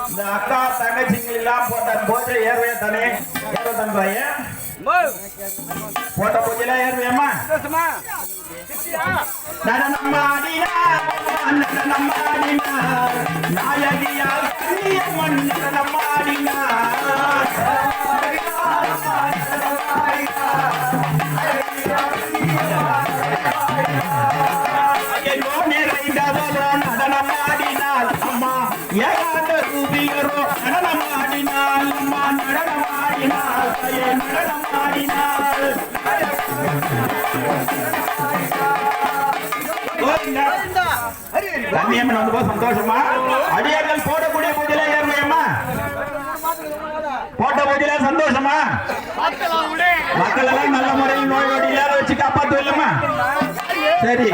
இந்த அக்கா தங்கச்சிங்க எல்லாம் போட்ட போச்சை ஏறுவே தானே ஏற தன்றாய போட்ட பூஜையில ஏறுவேம்மா நடனமாடினா நாயகியா கண்ணியம்மன் நடனமாடினா நடனமாடினால் அம்மா ஏகாத ரூபியரோ நடனமாடினால் அம்மா நடனமாடினால் நடனமாடினால் கண்ணியம்மன் வந்து சந்தோஷமா அடியார்கள் போடக்கூடிய பூஜையில ஏறுமையம்மா போட்ட பூஜையில சந்தோஷமா மக்கள் எல்லாம் நல்ல முறையில் நோய் நொடி இல்லாத வச்சு காப்பாத்து இல்லம்மா சரி